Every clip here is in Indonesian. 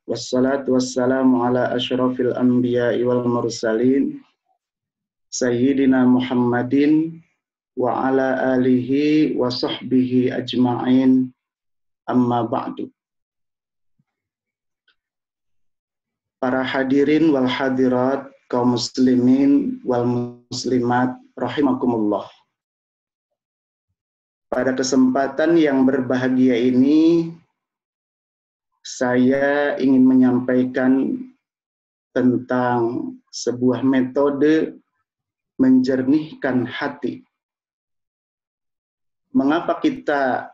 Wassalatu wassalamu ala asyrafil anbiya'i wal mursalin Sayyidina Muhammadin wa ala alihi wa sahbihi ajma'in, amma ba'du. Para hadirin wal hadirat, kaum muslimin wal muslimat rahimakumullah. Pada kesempatan yang berbahagia ini, saya ingin menyampaikan tentang sebuah metode menjernihkan hati. Mengapa kita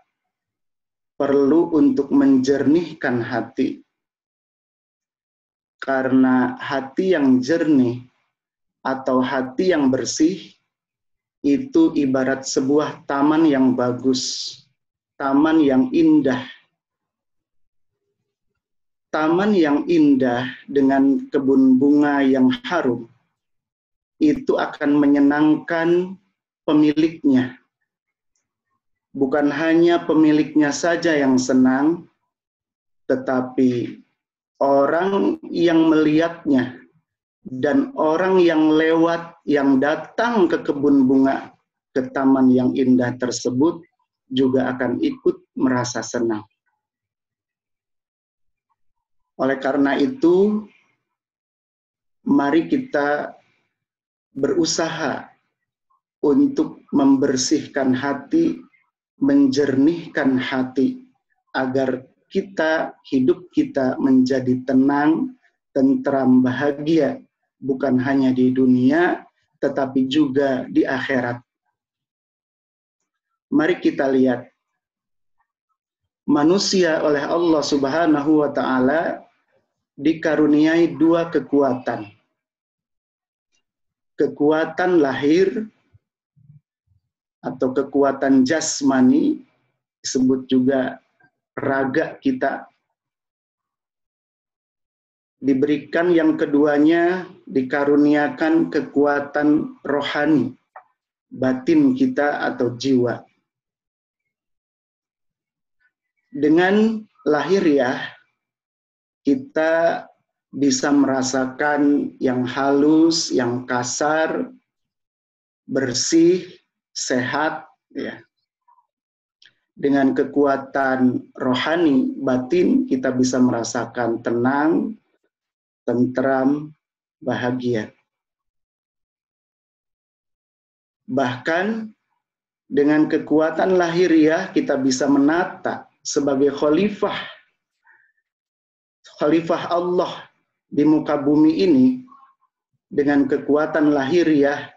perlu untuk menjernihkan hati? Karena hati yang jernih atau hati yang bersih itu ibarat sebuah taman yang bagus, taman yang indah. Taman yang indah dengan kebun bunga yang harum, itu akan menyenangkan pemiliknya. Bukan hanya pemiliknya saja yang senang, tetapi orang yang melihatnya dan orang yang lewat, yang datang ke kebun bunga, ke taman yang indah tersebut, juga akan ikut merasa senang. Oleh karena itu, mari kita berusaha untuk membersihkan hati, menjernihkan hati, agar hidup kita menjadi tenang, tentram, bahagia, bukan hanya di dunia, tetapi juga di akhirat. Mari kita lihat, manusia oleh Allah Subhanahu wa Ta'ala dikaruniai dua kekuatan. Kekuatan lahir atau kekuatan jasmani, disebut juga raga kita. Diberikan yang keduanya, dikaruniakan kekuatan rohani, batin kita atau jiwa. Dengan lahiriah, kita bisa merasakan yang halus, yang kasar, bersih, sehat, ya. Dengan kekuatan rohani, batin, kita bisa merasakan tenang, tentram, bahagia. Bahkan dengan kekuatan lahiriah, kita bisa menata sebagai khalifah Allah di muka bumi ini. Dengan kekuatan lahiriah,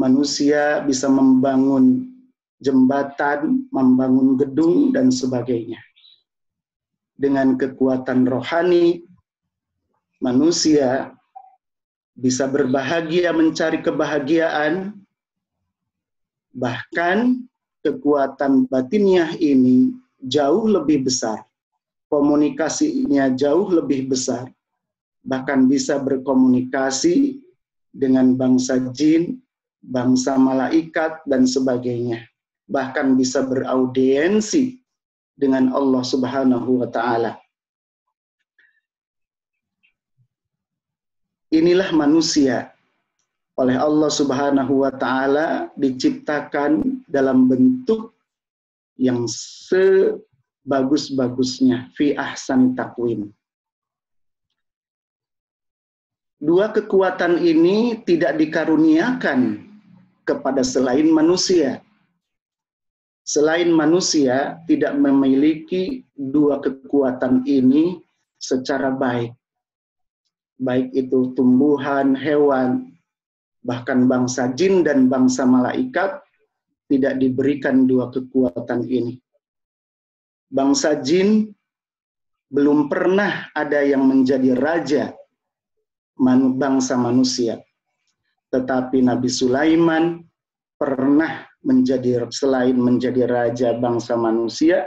manusia bisa membangun jembatan, membangun gedung, dan sebagainya. Dengan kekuatan rohani, manusia bisa berbahagia, mencari kebahagiaan. Bahkan kekuatan batiniah ini jauh lebih besar. Komunikasinya jauh lebih besar. Bahkan bisa berkomunikasi dengan bangsa jin, bangsa malaikat, dan sebagainya. Bahkan bisa beraudiensi dengan Allah Subhanahu wa Ta'ala. Inilah manusia. Oleh Allah Subhanahu wa Ta'ala diciptakan dalam bentuk yang sebagus-bagusnya, fi ahsani taqwim. Dua kekuatan ini tidak dikaruniakan kepada selain manusia. Selain manusia tidak memiliki dua kekuatan ini secara baik. Baik itu tumbuhan, hewan, bahkan bangsa jin dan bangsa malaikat tidak diberikan dua kekuatan ini. Bangsa jin belum pernah ada yang menjadi raja bangsa manusia. Tetapi Nabi Sulaiman pernah selain menjadi raja bangsa manusia,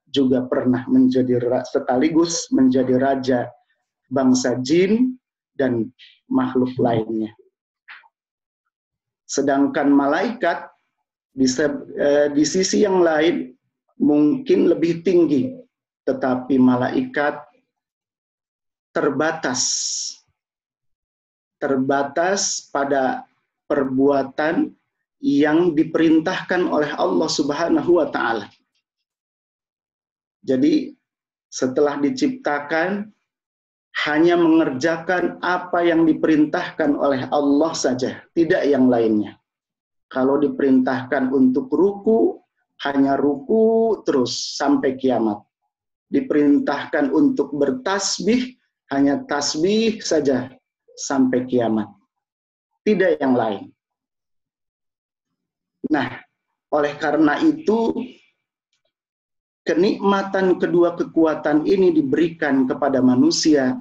juga pernah sekaligus menjadi raja bangsa jin dan makhluk lainnya. Sedangkan malaikat di sisi yang lain mungkin lebih tinggi, tetapi malaikat terbatas. Terbatas pada perbuatan yang diperintahkan oleh Allah Subhanahu wa Ta'ala. Jadi setelah diciptakan hanya mengerjakan apa yang diperintahkan oleh Allah saja, tidak yang lainnya. Kalau diperintahkan untuk ruku, hanya ruku terus sampai kiamat. Diperintahkan untuk bertasbih, hanya tasbih saja sampai kiamat. Tidak yang lain. Nah, oleh karena itu, kenikmatan kedua kekuatan ini diberikan kepada manusia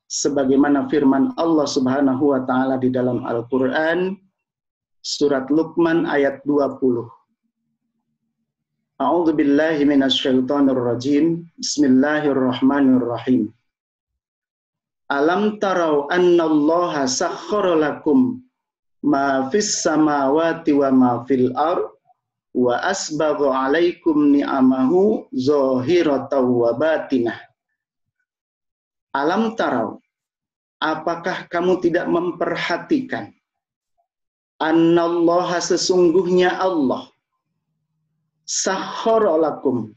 sebagaimana firman Allah Subhanahu wa Ta'ala di dalam Al-Qur'an surat Luqman ayat 20. A'udzu billahi minasyaitonir rajim. Bismillahirrahmanirrahim. Alam tarau annallaha sakhkhara lakum ma fis samawati wa ma fil ardh wa asbagha 'alaikum ni'amahu zahiratan wa batinah. Alam tarau, apakah kamu tidak memperhatikan annallaha sesungguhnya Allah sakhkhara lakum,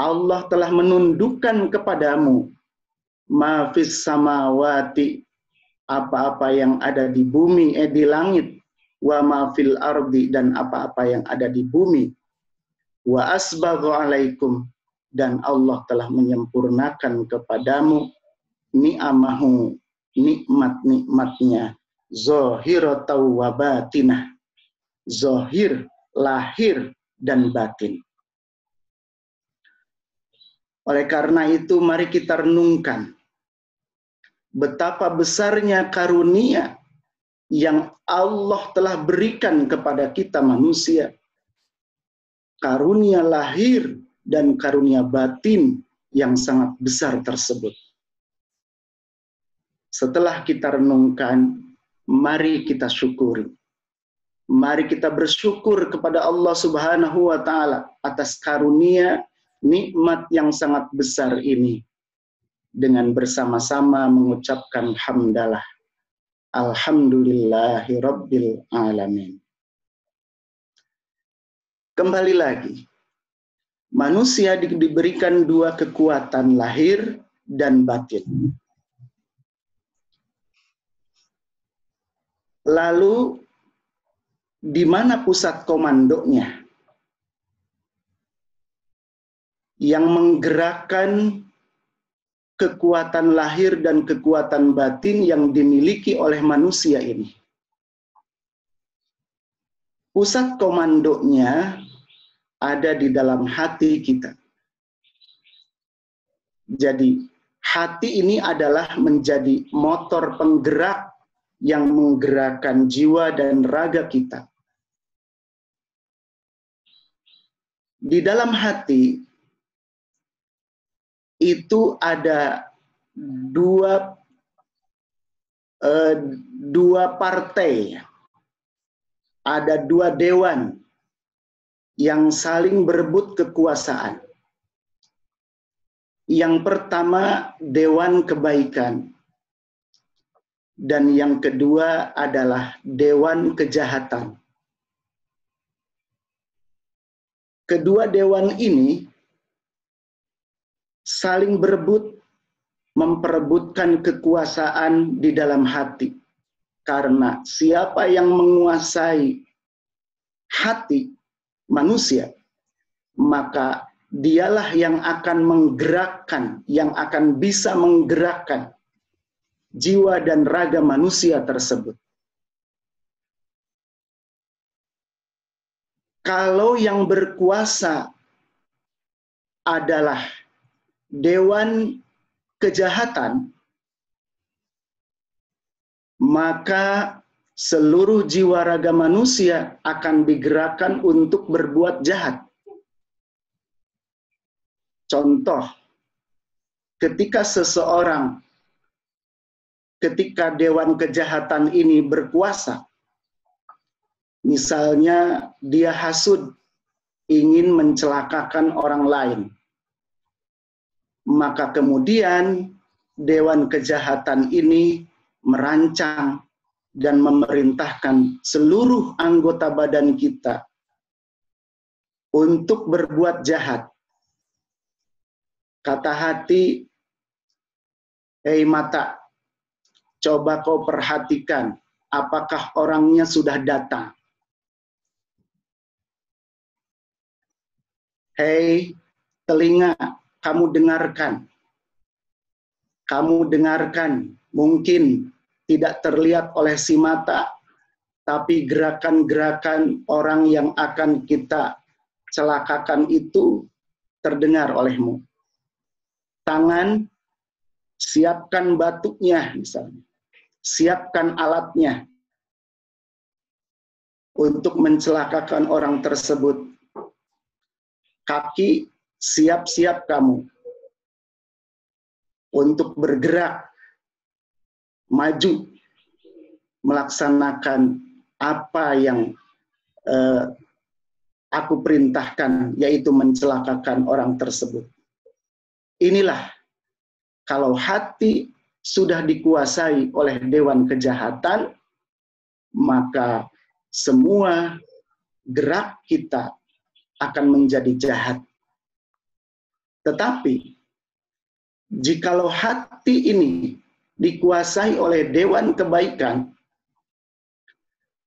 Allah telah menundukkan kepadamu ma fis samawati, apa-apa yang ada di bumi, di langit, wa ma fil ardi, dan apa-apa yang ada di bumi, wa asbagha alaikum, dan Allah telah menyempurnakan kepadamu ni'amahu, nikmat-nikmatnya, zahiratan wa batinah, zahir, lahir, dan batin. Oleh karena itu mari kita renungkan betapa besarnya karunia yang Allah telah berikan kepada kita manusia. Karunia lahir dan karunia batin yang sangat besar tersebut. Setelah kita renungkan, mari kita syukuri. Mari kita bersyukur kepada Allah Subhanahu wa Ta'ala atas karunia nikmat yang sangat besar ini, dengan bersama-sama mengucapkan hamdalah. Alhamdulillahi Rabbil Alamin. Kembali lagi, manusia diberikan dua kekuatan lahir dan batin. Lalu, di mana pusat komandonya yang menggerakkan kekuatan lahir dan kekuatan batin yang dimiliki oleh manusia ini? Pusat komandonya ada di dalam hati kita. Jadi, hati ini adalah menjadi motor penggerak yang menggerakkan jiwa dan raga kita. Di dalam hati itu ada dua partai, ada dua dewan yang saling berebut kekuasaan. Yang pertama dewan kebaikan, dan yang kedua adalah dewan kejahatan. Kedua dewan ini saling berebut, memperebutkan kekuasaan di dalam hati. Karena siapa yang menguasai hati manusia, maka dialah yang akan menggerakkan, yang akan bisa menggerakkan jiwa dan raga manusia tersebut. Kalau yang berkuasa adalah dewan kejahatan, maka seluruh jiwa raga manusia akan digerakkan untuk berbuat jahat. Contoh, ketika dewan kejahatan ini berkuasa, misalnya dia hasud, ingin mencelakakan orang lain, maka kemudian dewan kejahatan ini merancang dan memerintahkan seluruh anggota badan kita untuk berbuat jahat. Kata hati, hei mata, coba kau perhatikan apakah orangnya sudah datang. Hei telinga, kamu dengarkan. Kamu dengarkan, mungkin tidak terlihat oleh si mata, tapi gerakan-gerakan orang yang akan kita celakakan itu terdengar olehmu. Tangan, siapkan batuknya misalnya. Siapkan alatnya untuk mencelakakan orang tersebut. Kaki, siap-siap kamu untuk bergerak, maju, melaksanakan apa yang aku perintahkan, yaitu mencelakakan orang tersebut. Inilah, kalau hati sudah dikuasai oleh dewan kejahatan, maka semua gerak kita akan menjadi jahat. Tetapi, jikalau hati ini dikuasai oleh dewan kebaikan,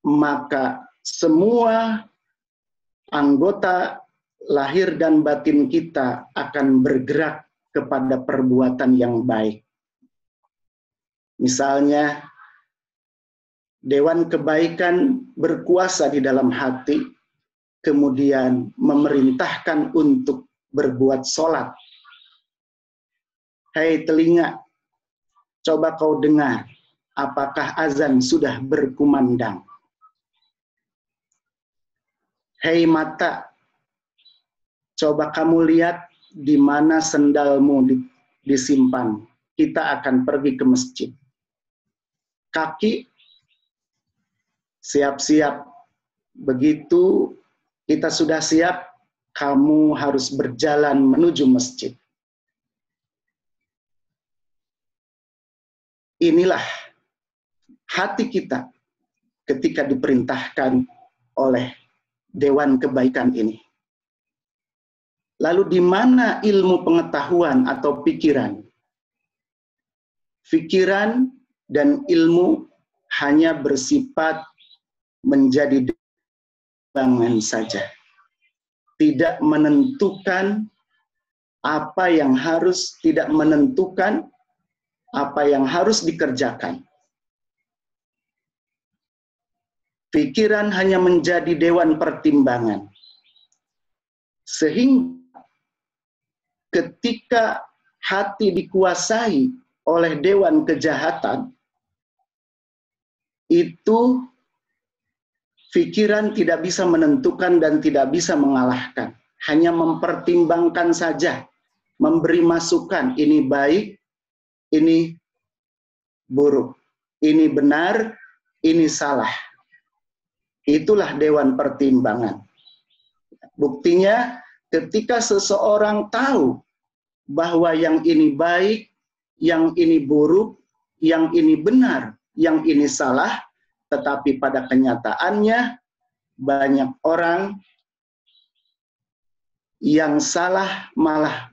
maka semua anggota lahir dan batin kita akan bergerak kepada perbuatan yang baik. Misalnya, dewan kebaikan berkuasa di dalam hati, kemudian memerintahkan untuk berbuat sholat. Hei telinga, coba kau dengar, apakah azan sudah berkumandang? Hei mata, coba kamu lihat di mana sendalmu disimpan. Kita akan pergi ke masjid. Kaki, siap-siap. Begitu kita sudah siap, kamu harus berjalan menuju masjid. Inilah hati kita ketika diperintahkan oleh dewan kebaikan ini. Lalu di mana ilmu pengetahuan atau pikiran? Pikiran dan ilmu hanya bersifat menjadi bangan saja. Tidak menentukan apa yang harus, tidak menentukan apa yang harus dikerjakan. Pikiran hanya menjadi dewan pertimbangan. Sehingga ketika hati dikuasai oleh dewan kejahatan, itu pikiran tidak bisa menentukan dan tidak bisa mengalahkan. Hanya mempertimbangkan saja, memberi masukan, ini baik, ini buruk, ini benar, ini salah. Itulah dewan pertimbangan. Buktinya ketika seseorang tahu bahwa yang ini baik, yang ini buruk, yang ini benar, yang ini salah, tetapi pada kenyataannya banyak orang yang salah malah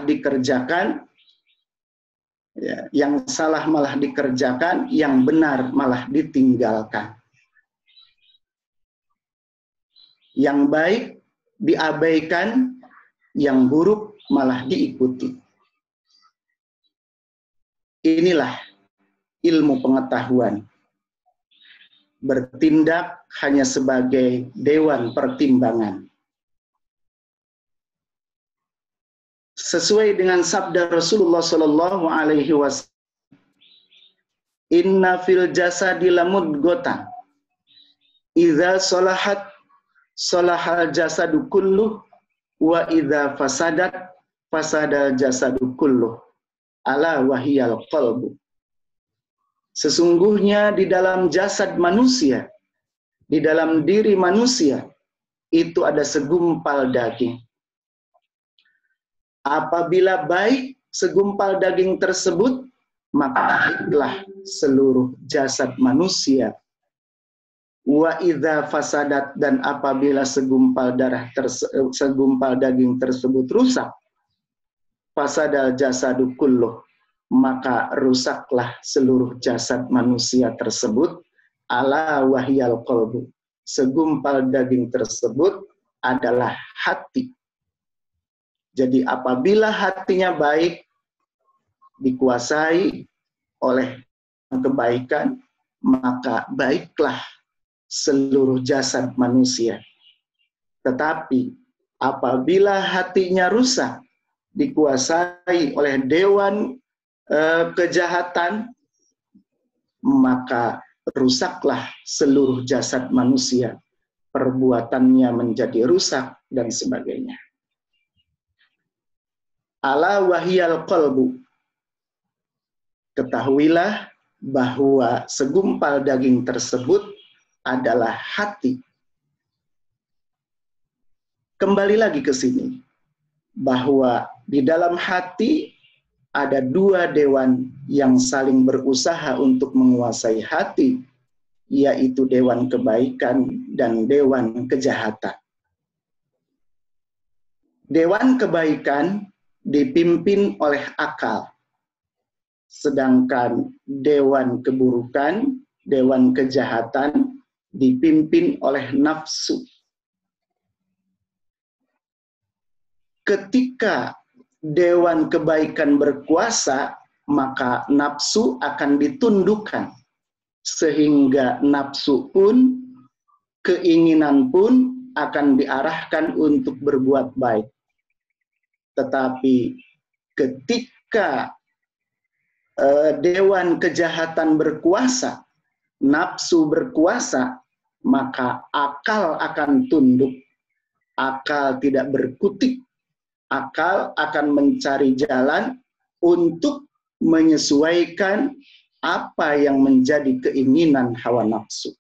dikerjakan, ya, yang salah malah dikerjakan, yang benar malah ditinggalkan. Yang baik diabaikan, yang buruk malah diikuti. Inilah ilmu pengetahuan. Bertindak hanya sebagai dewan pertimbangan. Sesuai dengan sabda Rasulullah Shallallahu Alaihi Wasallam, Inna fil jasadi lamudghatan, idza salahat salahal jasadu kulluh, wa idza fasadat fasadal jasadu kulluh, ala wahiyal qalbu. Sesungguhnya di dalam jasad manusia, di dalam diri manusia, itu ada segumpal daging. Apabila baik, segumpal daging tersebut, maka baiklah seluruh jasad manusia. Wa idza fasadat, dan apabila segumpal daging tersebut rusak, fasadal jasadu kulluh, maka rusaklah seluruh jasad manusia tersebut. Ala wahyal qalbu, segumpal daging tersebut adalah hati. Jadi apabila hatinya baik, dikuasai oleh kebaikan, maka baiklah seluruh jasad manusia. Tetapi apabila hatinya rusak, dikuasai oleh dewan kejahatan, maka rusaklah seluruh jasad manusia, perbuatannya menjadi rusak dan sebagainya. Ala wahyal qalbu, ketahuilah bahwa segumpal daging tersebut adalah hati. Kembali lagi ke sini, bahwa di dalam hati ada dua dewan yang saling berusaha untuk menguasai hati, yaitu dewan kebaikan dan dewan kejahatan. Dewan kebaikan dipimpin oleh akal, sedangkan dewan keburukan, dewan kejahatan dipimpin oleh nafsu. Ketika dewan kebaikan berkuasa, maka nafsu akan ditundukkan, sehingga nafsu pun, keinginan pun akan diarahkan untuk berbuat baik. Tetapi ketika dewan kejahatan berkuasa, nafsu berkuasa, maka akal akan tunduk, akal tidak berkutik, akal akan mencari jalan untuk menyesuaikan apa yang menjadi keinginan hawa nafsu.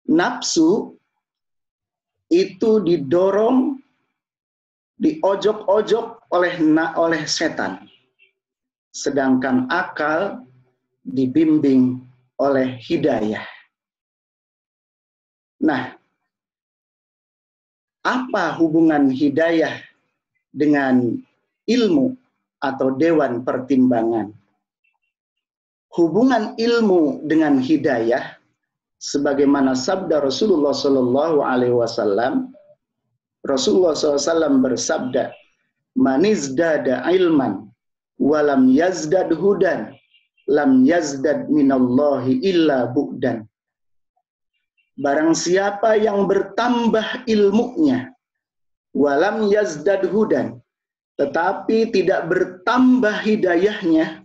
Nafsu itu didorong, diojok-ojok oleh setan, sedangkan akal dibimbing oleh hidayah. Nah, apa hubungan hidayah dengan ilmu atau dewan pertimbangan? Hubungan ilmu dengan hidayah, sebagaimana sabda Rasulullah Shallallahu Alaihi Wasallam, Rasulullah SAW bersabda, "Manizdada ilman, walam yazdad hudan, lam yazdad minallahi illa bu'dan." Barang siapa yang bertambah ilmunya, walam yazdad hudan, tetapi tidak bertambah hidayahnya,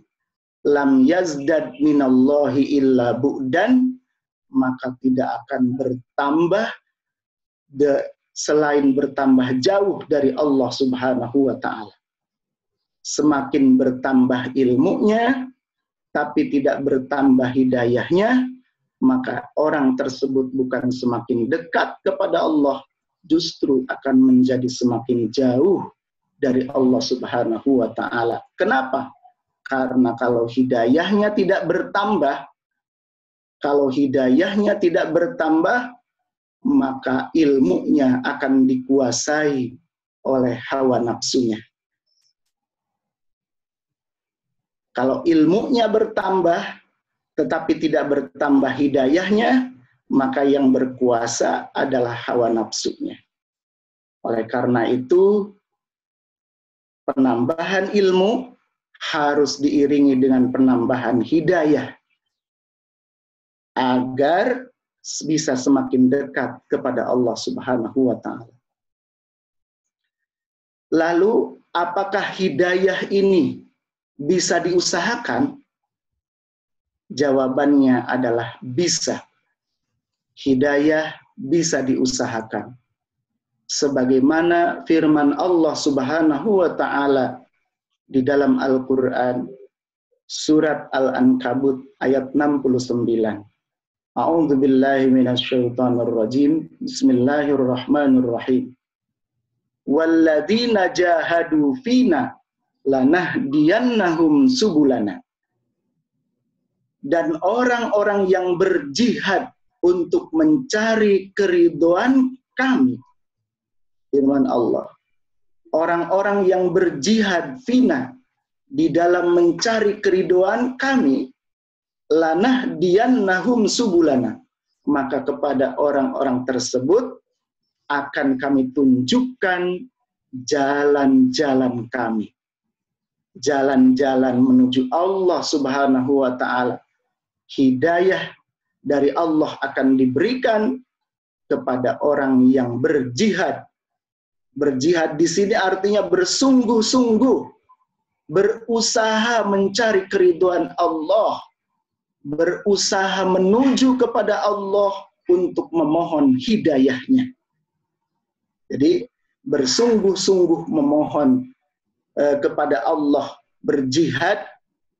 lam yazdad minallahi illa bu'dan, maka tidak akan bertambah selain bertambah jauh dari Allah Subhanahu wa Ta'ala. Semakin bertambah ilmunya, tapi tidak bertambah hidayahnya, maka orang tersebut bukan semakin dekat kepada Allah, justru akan menjadi semakin jauh dari Allah Subhanahu wa Ta'ala. Kenapa? Karena kalau hidayahnya tidak bertambah, maka ilmunya akan dikuasai oleh hawa nafsunya. Kalau ilmunya bertambah, tetapi tidak bertambah hidayahnya, maka yang berkuasa adalah hawa nafsunya. Oleh karena itu, penambahan ilmu harus diiringi dengan penambahan hidayah, agar bisa semakin dekat kepada Allah Subhanahu wa Ta'ala. Lalu, apakah hidayah ini bisa diusahakan? Jawabannya adalah bisa. Hidayah bisa diusahakan. Sebagaimana firman Allah Subhanahu wa Ta'ala di dalam Al-Quran, surat Al-Ankabut ayat 69. A'udzu billahi minasyaitonir rajim. Bismillahirrahmanirrahim. walladzina jahadu fina lanahdiyannahum subulana. Dan orang-orang yang berjihad untuk mencari keridhaan kami, firman Allah, orang-orang yang berjihad fina di dalam mencari keridhaan kami, lanahdiyannahum subulana, maka kepada orang-orang tersebut akan kami tunjukkan jalan-jalan kami. Jalan-jalan menuju Allah Subhanahu wa ta'ala. Hidayah dari Allah akan diberikan kepada orang yang berjihad. Berjihad di sini artinya bersungguh-sungguh, berusaha mencari keridhaan Allah, berusaha menuju kepada Allah untuk memohon hidayahnya. Jadi bersungguh-sungguh memohon kepada Allah, berjihad,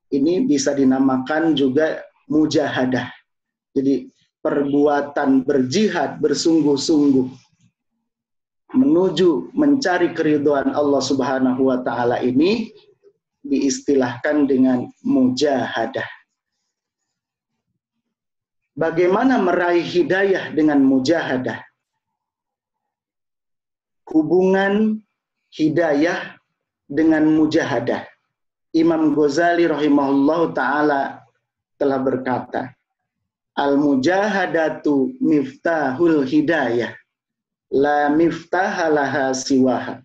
ini bisa dinamakan juga mujahadah. Jadi perbuatan berjihad bersungguh-sungguh menuju mencari keridhaan Allah Subhanahu wa ta'ala ini diistilahkan dengan mujahadah. Bagaimana meraih hidayah dengan mujahadah? Hubungan hidayah dengan mujahadah. Imam Ghazali rahimahullahu ta'ala telah berkata, al-mujahadatu miftahul hidayah, la miftahalaha siwaha.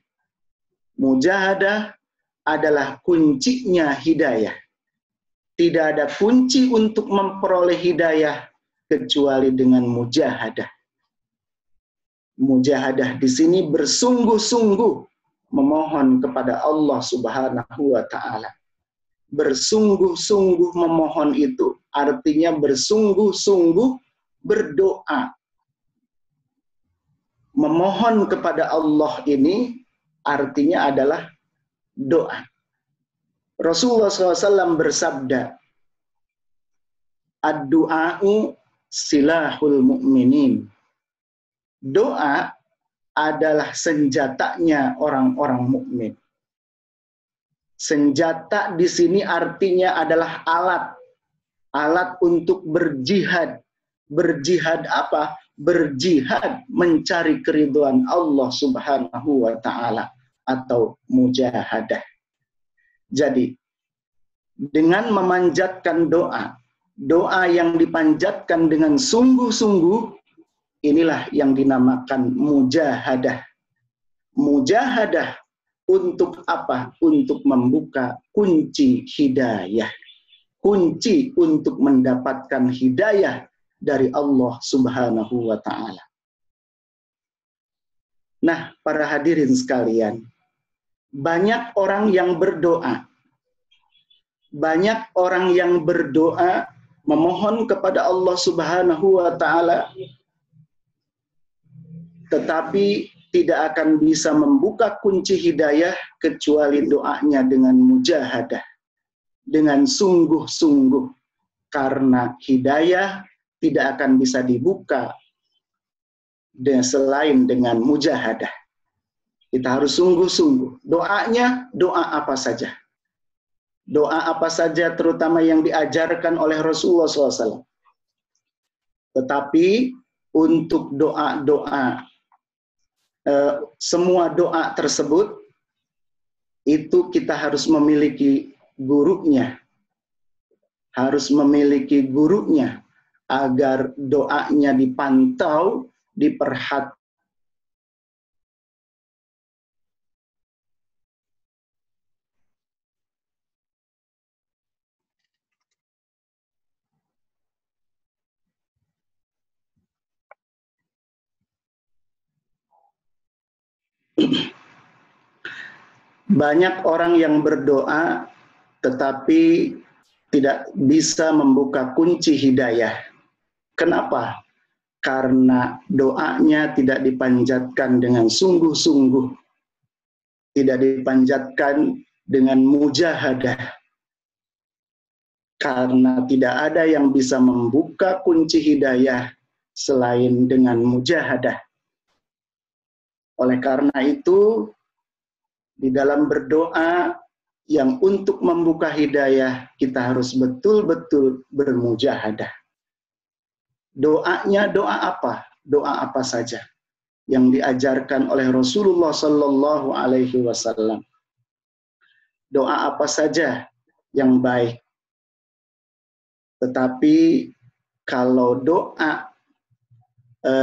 Mujahadah adalah kuncinya hidayah. Tidak ada kunci untuk memperoleh hidayah kecuali dengan mujahadah. Mujahadah di sini bersungguh-sungguh memohon kepada Allah Subhanahu wa ta'ala. Bersungguh-sungguh memohon itu artinya bersungguh-sungguh berdoa. Memohon kepada Allah ini artinya adalah doa. Rasulullah SAW bersabda, ad-du'a'u silahul mu'minin. Doa adalah senjatanya orang-orang mukmin. Senjata di sini artinya adalah alat. Alat untuk berjihad. Berjihad apa? Berjihad mencari keridhaan Allah Subhanahu wa ta'ala atau mujahadah. Jadi, dengan memanjatkan doa, doa yang dipanjatkan dengan sungguh-sungguh, inilah yang dinamakan mujahadah. Mujahadah untuk apa? Untuk membuka kunci hidayah. Kunci untuk mendapatkan hidayah dari Allah Subhanahu wa ta'ala. Nah, para hadirin sekalian, banyak orang yang berdoa. Banyak orang yang berdoa memohon kepada Allah Subhanahu wa ta'ala, tetapi tidak akan bisa membuka kunci hidayah kecuali doanya dengan mujahadah, dengan sungguh-sungguh. Karena hidayah tidak akan bisa dibuka selain dengan mujahadah. Kita harus sungguh-sungguh. Doanya, doa apa saja. Doa apa saja terutama yang diajarkan oleh Rasulullah SAW. Tetapi untuk doa-doa, semua doa tersebut itu kita harus memiliki gurunya. Harus memiliki gurunya agar doanya dipantau, diperhatikan. Banyak orang yang berdoa tetapi tidak bisa membuka kunci hidayah. Kenapa? Karena doanya tidak dipanjatkan dengan sungguh-sungguh. Tidak dipanjatkan dengan mujahadah. Karena tidak ada yang bisa membuka kunci hidayah selain dengan mujahadah. Oleh karena itu, di dalam berdoa yang untuk membuka hidayah, kita harus betul-betul bermujahadah. Doanya doa apa? Doa apa saja yang diajarkan oleh Rasulullah Sallallahu Alaihi Wasallam. Doa apa saja yang baik. Tetapi kalau doa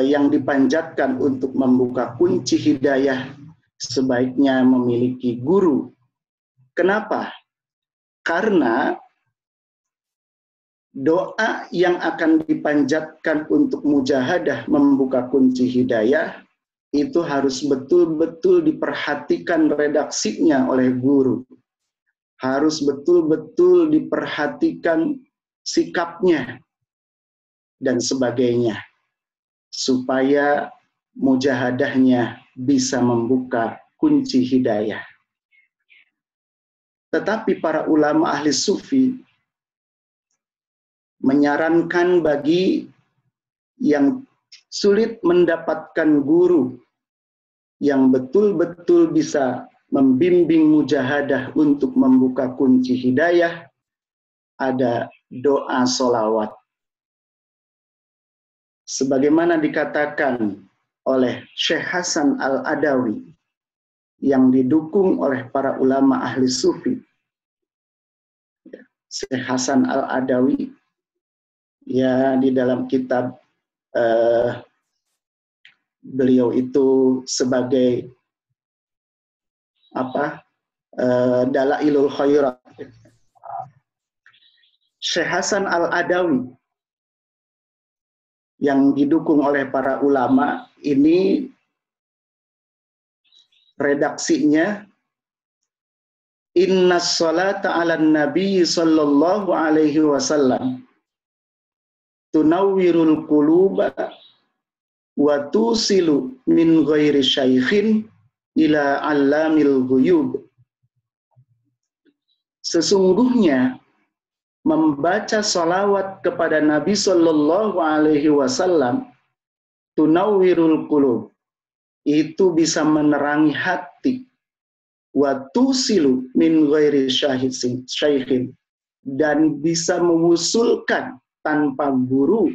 yang dipanjatkan untuk membuka kunci hidayah, sebaiknya memiliki guru. Kenapa? Karena doa yang akan dipanjatkan untuk mujahadah membuka kunci hidayah itu harus betul-betul diperhatikan redaksinya oleh guru. Harus betul-betul diperhatikan sikapnya dan sebagainya, supaya mujahadahnya bisa membuka kunci hidayah. Tetapi para ulama ahli sufi menyarankan bagi yang sulit mendapatkan guru yang betul-betul bisa membimbing mujahadah untuk membuka kunci hidayah, ada doa solawat. Sebagaimana dikatakan oleh Syekh Hasan Al-Adawi yang didukung oleh para ulama ahli sufi. Syekh Hasan Al-Adawi ya di dalam kitab beliau itu sebagai Dalailul Khairat. Syekh Hasan Al-Adawi yang didukung oleh para ulama ini redaksinya, inna sholata ala nabi sallallahu alaihi wasallam tunawwirul quluba wa tusilu min ghairi syaikhin ila allamil ghuyub. Sesungguhnya membaca salawat kepada Nabi sallallahu alaihi wasallam tunawwirul qulub, itu bisa menerangi hati, wa tusilu min ghairi syaikhin, dan bisa mengusulkan tanpa guru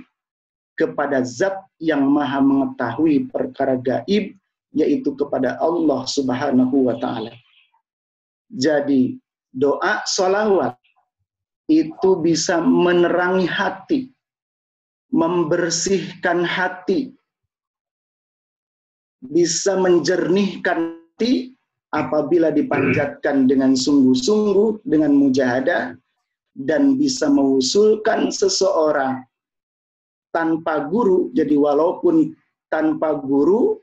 kepada zat yang maha mengetahui perkara gaib, yaitu kepada Allah Subhanahu wa ta'ala. Jadi doa sholawat itu bisa menerangi hati, membersihkan hati, bisa menjernihkan hati apabila dipanjatkan dengan sungguh-sungguh, dengan mujahadah, dan bisa mengusulkan seseorang tanpa guru. Jadi walaupun tanpa guru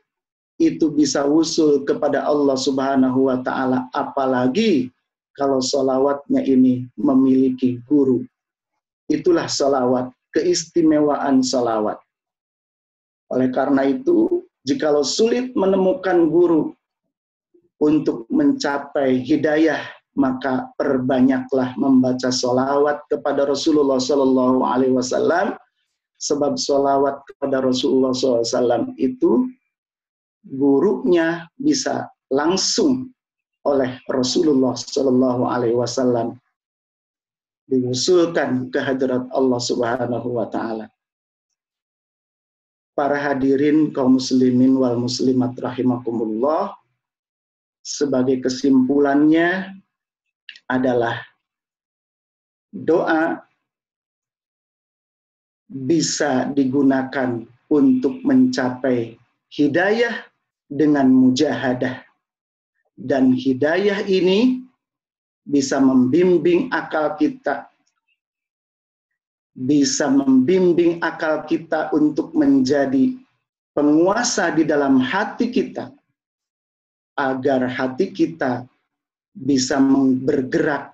itu bisa usul kepada Allah Subhanahu wa ta'ala, apalagi kalau sholawatnya ini memiliki guru. Itulah sholawat, keistimewaan sholawat. Oleh karena itu, jikalau sulit menemukan guru untuk mencapai hidayah, maka perbanyaklah membaca sholawat kepada Rasulullah Sallallahu Alaihi Wasallam, sebab sholawat kepada Rasulullah SAW itu gurunya bisa langsung oleh Rasulullah Sallallahu Alaihi Wasallam diusulkan ke hadirat Allah Subhanahu wa ta'ala. Para hadirin kaum muslimin wal muslimat rahimakumullah, sebagai kesimpulannya adalah doa bisa digunakan untuk mencapai hidayah dengan mujahadah. Dan hidayah ini bisa membimbing akal kita, untuk menjadi penguasa di dalam hati kita, agar hati kita bisa bergerak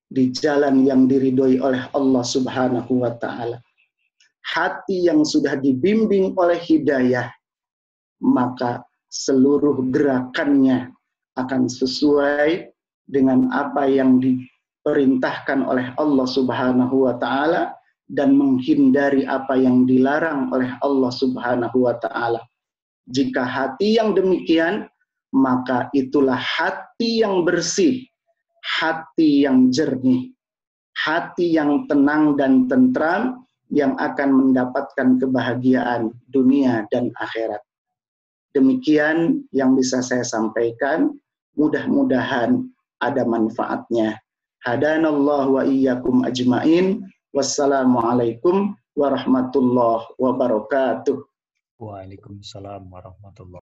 di jalan yang diridhoi oleh Allah Subhanahu wa ta'ala. Hati yang sudah dibimbing oleh hidayah, maka seluruh gerakannya akan sesuai dengan apa yang diperintahkan oleh Allah Subhanahu wa ta'ala dan menghindari apa yang dilarang oleh Allah Subhanahu wa ta'ala. Jika hati yang demikian, maka itulah hati yang bersih, hati yang jernih, hati yang tenang dan tentram, yang akan mendapatkan kebahagiaan dunia dan akhirat. Demikian yang bisa saya sampaikan. Mudah-mudahan ada manfaatnya. Hadanallahu wa iyyakum ajmain. Wassalamualaikum warahmatullahi wabarakatuh. Waalaikumsalam warahmatullahi wabarakatuh.